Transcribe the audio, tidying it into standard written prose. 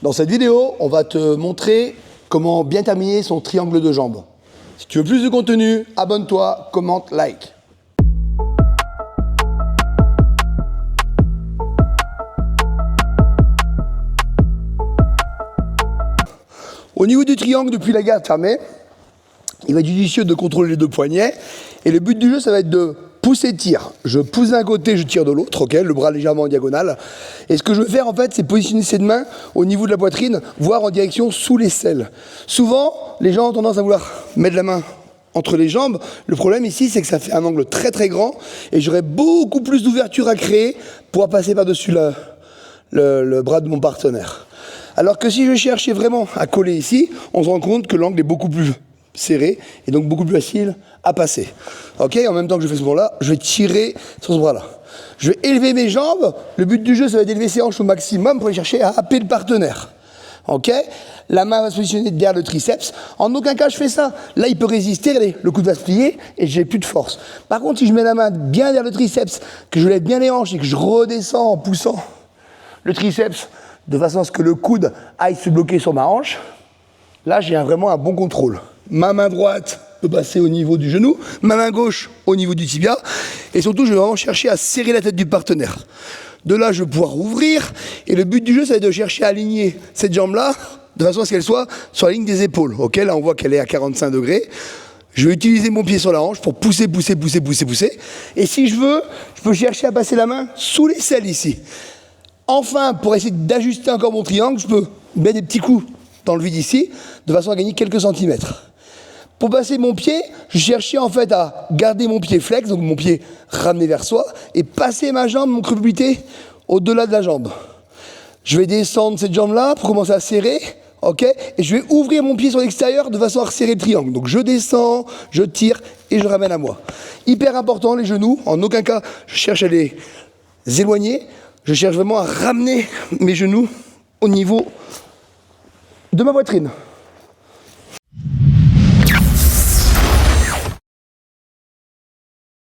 Dans cette vidéo, on va te montrer comment bien terminer son triangle de jambes. Si tu veux plus de contenu, abonne-toi, commente, like. Au niveau du triangle, depuis la garde fermée, il va être judicieux de contrôler les deux poignets. Et le but du jeu, ça va être de pousser, tire. Je pousse d'un côté, je tire de l'autre, ok, le bras légèrement en diagonale. Et ce que je veux faire, en fait, c'est positionner ces deux mains au niveau de la poitrine, voire en direction sous l'aisselle. Souvent, les gens ont tendance à vouloir mettre la main entre les jambes. Le problème ici, c'est que ça fait un angle très très grand et j'aurais beaucoup plus d'ouverture à créer pour passer par-dessus le bras de mon partenaire. Alors que si je cherchais vraiment à coller ici, on se rend compte que l'angle est beaucoup plus serré et donc beaucoup plus facile à passer. Ok, en même temps que je fais ce mouvement-là, je vais tirer sur ce bras-là. Je vais élever mes jambes. Le but du jeu, ça va être d'élever ses hanches au maximum pour aller chercher à happer le partenaire. Ok, la main va se positionner derrière le triceps. En aucun cas, je fais ça. Là, il peut résister. Regardez, le coude va se plier et j'ai plus de force. Par contre, si je mets la main bien derrière le triceps, que je lève bien les hanches et que je redescends en poussant le triceps de façon à ce que le coude aille se bloquer sur ma hanche, là, j'ai vraiment un bon contrôle. Ma main droite peut passer au niveau du genou, ma main gauche au niveau du tibia, et surtout, je vais vraiment chercher à serrer la tête du partenaire. De là, je vais pouvoir ouvrir, et le but du jeu, c'est de chercher à aligner cette jambe-là, de façon à ce qu'elle soit sur la ligne des épaules. Ok, là, on voit qu'elle est à 45 degrés. Je vais utiliser mon pied sur la hanche pour pousser. Et si je veux, je peux chercher à passer la main sous l'aisselle ici. Enfin, pour essayer d'ajuster encore mon triangle, je peux mettre des petits coups dans le vide ici, de façon à gagner quelques centimètres. Pour passer mon pied, je cherchais en fait à garder mon pied flex, donc mon pied ramené vers soi, et passer ma jambe, mon creux au-delà de la jambe. Je vais descendre cette jambe-là pour commencer à serrer, ok, et je vais ouvrir mon pied sur l'extérieur de façon à resserrer le triangle. Donc je descends, je tire et je ramène à moi. Hyper important, les genoux, en aucun cas je cherche à les éloigner, je cherche vraiment à ramener mes genoux au niveau de ma poitrine.